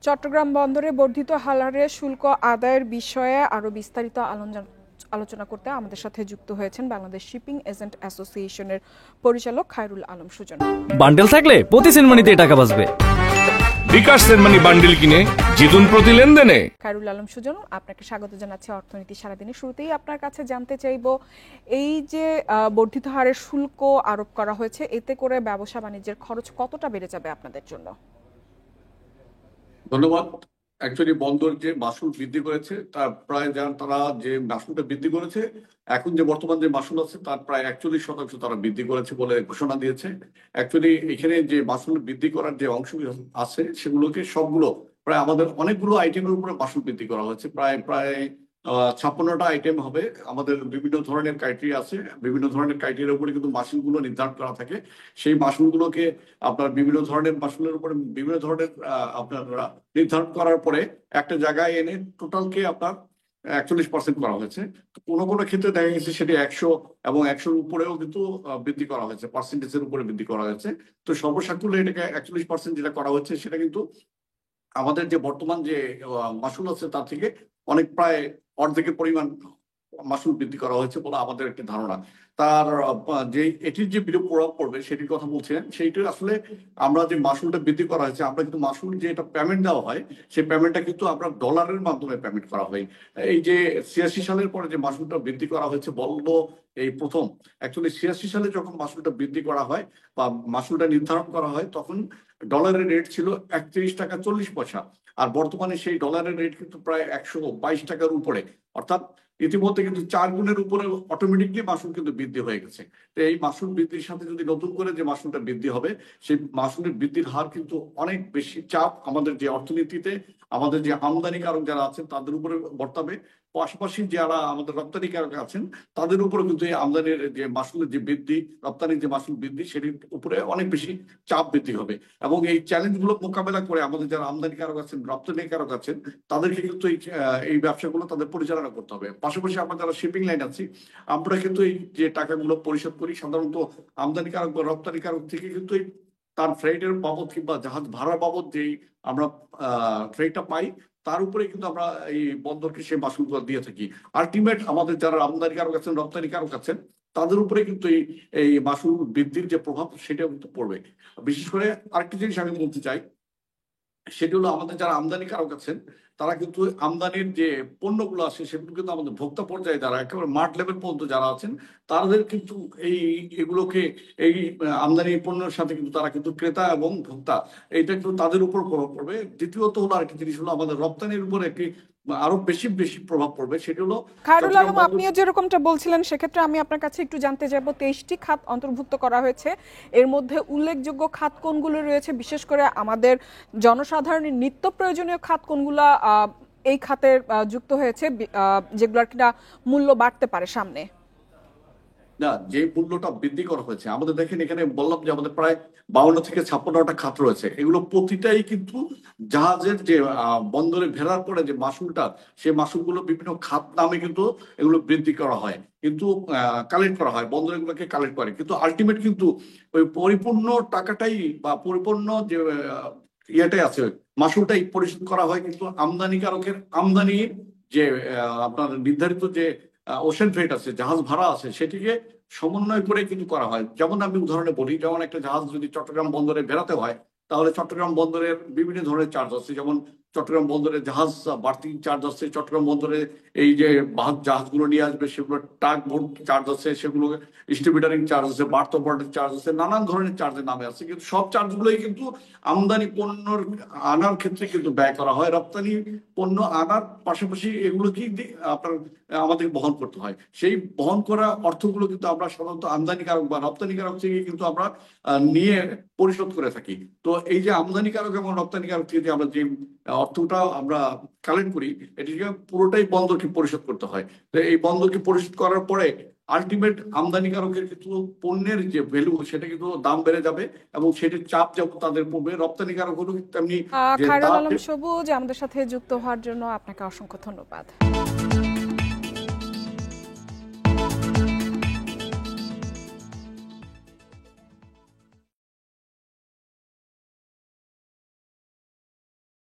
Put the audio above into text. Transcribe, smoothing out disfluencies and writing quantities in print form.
চট্টগ্রাম বন্দরে বর্ধিত হারে শুল্ক আদায়ের বিষয়ে আরো বিস্তারিত আলোচনা করতে আমাদের সাথে যুক্ত হয়েছেন বাংলাদেশ শিপিং এজেন্ট অ্যাসোসিয়েশনের পরিচালক খায়রুল আলম সুজন। বান্ডেল থাকলে প্রতি সেনমানিতে টাকা বাঁচবে। বিকাশ সেনমানি বান্ডেল কিনে জিতুন প্রতি লেনদেনে। খায়রুল আলম সুজন, আপনাকে স্বাগত জানাচ্ছি অর্থনীতি সারাদিনে। শুরুতেই আপনার কাছে জানতে চাইব, এই যে বর্ধিত হারে শুল্ক আরোপ করা হয়েছে, এতে করে ব্যবসা বাণিজ্যের খরচ কতটা বেড়ে যাবে আপনাদের জন্য? ধন্যবাদ। অ্যাকচুয়ালি বন্দর যে মাসুল বৃদ্ধি করেছে তার প্রায় তারা যে মাসুলটা বৃদ্ধি করেছে, এখন যে বর্তমান যে মাসুল আছে তার প্রায় 41% তারা বৃদ্ধি করেছে বলে ঘোষণা দিয়েছে। অ্যাকচুয়ালি এখানে যে মাসুল বৃদ্ধি করার যে অংশ আছে সেগুলোকে সবগুলো প্রায় আমাদের অনেকগুলো আইটেমের উপরে মাসুল বৃদ্ধি করা হয়েছে। প্রায় 56টা আইটেম হবে। আমাদের বিভিন্ন ধরনের ক্রাইটেরিয়া আছে, বিভিন্ন ধরনের ক্রাইটেরিয়ার উপরে কিন্তু মাসুলগুলো নির্ধারণ করা থাকে। সেই মাসুলগুলোকে আপনার বিভিন্ন ধরনের মাসুলের উপরে বিভিন্ন ধরনের আপনার নির্ধারণ করার পরে একটা জায়গায় এনে টোটালকে আপনার 41% করা হয়েছে। কোনো কোনো ক্ষেত্রে দেখা গেছে সেটি 100 এবং 100-র উপরেও কিন্তু বৃদ্ধি করা হয়েছে, পার্সেন্টেজের উপরে বৃদ্ধি করা হয়েছে। তো সর্বসাকুল্যে এটাকে 41% যেটা করা হচ্ছে সেটা কিন্তু আমাদের যে বর্তমান যে মাসুল আছে তার থেকে অনেক প্রায় অর্ধেকের পরিমাণ মাসুল বৃদ্ধি করা হয়েছে বলে আমাদের একটি ধারণা। তার যে এটির যে বিরূপ প্রভাব পড়বে সেটির কথা বলছেন, সেইটা আসলে আমরা যে মাসুলটা বৃদ্ধি করা হয়েছে, আমরা কিন্তু মাসুল যে এটা পেমেন্ট দেওয়া হয় সেই পেমেন্টটা কিন্তু আমরা ডলারের মাধ্যমে পেমেন্ট করা হয়। এই যে 86 সালের পরে যে মাসুলটা বৃদ্ধি করা হয়েছে বলবো এই প্রথম। অ্যাকচুয়ালি 86 সালে যখন মাসুলটা বৃদ্ধি করা হয় বা মাসুলটা নির্ধারণ করা হয় তখন ডলারের রেট ছিল 31.40 টাকা, আর বর্তমানে সেই ডলারের রেট কিন্তু প্রায় 122 টাকার উপরে। অর্থাৎ ইতিমধ্যে কিন্তু 4 গুণের উপরে অটোমেটিকলি মাসুল কিন্তু বৃদ্ধি হয়ে গেছে। তো এই মাসুল বৃদ্ধির সাথে যদি নতুন করে যে মাসুলটা বৃদ্ধি হবে, সেই মাসুলের বৃদ্ধির হার কিন্তু অনেক বেশি চাপ আমাদের যে অর্থনীতিতে আমাদের যে আমদানিকারক যারা আছেন তাদের উপরে বর্তাবে। পাশাপাশি যারা আমাদের রপ্তানিকারক আছেন তাদের উপরে কিন্তু এই আমদানির যে মাসুলের যে বৃদ্ধি, রপ্তানির যে মাসুল বৃদ্ধি সেটির উপরে অনেক বেশি চাপ বৃদ্ধি হবে। এবং এই চ্যালেঞ্জগুলো মোকাবেলা করে আমাদের যারা আমদানিকারক আছেন, রপ্তানিকারক আছেন, তাদেরকে কিন্তু এই ব্যবসাগুলো তাদের পরিচালনা করতে হবে। পাশাপাশি আমরা যারা শিপিং লাইন আছি, আমরা কিন্তু এই যে টাকাগুলো পরিশোধ করি সাধারণত আমদানিকারক বা রপ্তানিকারক থেকে কিন্তু এই তার ফ্রেটের বাবদ কিংবা জাহাজ ভাড়া বাবদ যেই আমরা ফ্রেটটা পাই তার উপরে কিন্তু আমরা এই বন্দরকে সেই মাসুলগুলো দিয়ে থাকি। আলটিমেট আমাদের যারা আমদানিকারক আছেন, রপ্তানিকারক আছেন, তাদের উপরে কিন্তু এই মাসুল বৃদ্ধির যে প্রভাব সেটা কিন্তু পড়বে। বিশেষ করে আরেকটি জিনিস আমি বলতে চাই, সেটি হলো আমাদের যারা আমদানিকারক আছেন তারা কিন্তু আমদানির যে পণ্যগুলো আসে সেগুলো কিন্তু আমাদের ভোক্তা পর্যায়ে যারা একেবারে মার্ট লেভেল পর্যন্ত যারা আছেন তাদের কিন্তু এগুলোকে এই আমদানি পণ্যের সাথে কিন্তু তারা কিন্তু ক্রেতা এবং ভোক্তা, এইটা কিন্তু তাদের উপর প্রভাব পড়বে। দ্বিতীয়ত হলো আরেকটি জিনিস হলো আমাদের রপ্তানির উপর একটি আরো বেশি বেশি প্রভাব পড়বে। সেটি হলো খায়রুল আলম, আপনিও যেরকমটা বলছিলেন সেক্ষেত্রে আমি আপনার কাছে একটু জানতে চাইবো, 23টি খাত অন্তর্ভুক্ত করা হয়েছে। এর মধ্যে উল্লেখযোগ্য খাত কোনগুলো রয়েছে? বিশেষ করে আমাদের জনসাধারণের নিত্য প্রয়োজনীয় খাত কোনগুলা এই খাতের যুক্ত হয়েছে, যেগুলোর কিনা মূল্য বাড়তে পারে সামনে? না, যে মূল্যটা বৃদ্ধি করা হয়েছে আমাদের, দেখেন এখানে বললাম যে আমাদের প্রায় 52 থেকে 56টা খাত রয়েছে। এগুলো প্রতিটাই কিন্তু জাহাজের যে বন্দরে ভেড়ার পরে যে মাসুলটা, সেই মাসুলগুলো বিভিন্ন খাত নামে কিন্তু এগুলো বৃদ্ধি করা হয়, কিন্তু কালেক্ট করা হয়, বন্দর এগুলোকে কালেক্ট করে। কিন্তু আলটিমেট কিন্তু ওই পরিপূর্ণ টাকাটাই বা পরিপূর্ণ যে ইয়েটাই আছে মাসুলটাই পরিশোধ করা হয় কিন্তু আমদানিকারকের আমদানির যে আপনার নির্ধারিত যে ওশেন ফ্রেট আছে, জাহাজ ভাড়া আছে, সেটিকে সমন্বয় করে কিন্তু করা হয়। যেমন আমি উদাহরণে বলি, যেমন একটা জাহাজ যদি চট্টগ্রাম বন্দরে বেরাতে হয় তাহলে চট্টগ্রাম বন্দরের বিভিন্ন ধরনের চার্জ আছে। যেমন চট্টগ্রাম বন্দরে জাহাজ বাড়তি চার্জ আছে, চট্টগ্রাম বন্দরে এই যে জাহাজগুলো নিয়ে আসবে সেগুলো টাগ বোর্ড চার্জ আছে, সেগুলো ডিস্ট্রিবিউটারিং চার্জ আছে, বার্থ অপারেটিং চার্জ আছে, নানান ধরনের চার্জের নামে আছে। কিন্তু সব চার্জগুলোই কিন্তু আমদানি পণ্য আনার ক্ষেত্রে কিন্তু ব্যয় করা হয়। রপ্তানি পণ্য আনার পাশাপাশি এগুলো কি আপনার আমাদের বহন করতে হয়। সেই বহন করা অর্থগুলো কিন্তু আমরা সাধারণত আমদানিকারক বা রপ্তানিকারক থেকে কিন্তু আমরা নিয়ে পরিশোধ করে থাকি। তো এই যে আমদানিকারক এবং রপ্তানিকারক থেকে যে আমরা যে অর্থটা আমরা কালেক্ট করি, এটিকে পুরোটাই বন্দরকে পরিশোধ করতে হয়। তো এই বন্দরকে পরিশোধ করার পরে আলটিমেট আমদানিকারকের কিন্তু পণ্যের যে ভ্যালু সেটা কিন্তু দাম বেড়ে যাবে এবং সেটির চাপ যেমন তাদের পড়বে, রপ্তানিকারক হলো তেমনি। খায়রুল আলম সবুজ, আমাদের সাথে যুক্ত হওয়ার জন্য আপনাকে অসংখ্য ধন্যবাদ।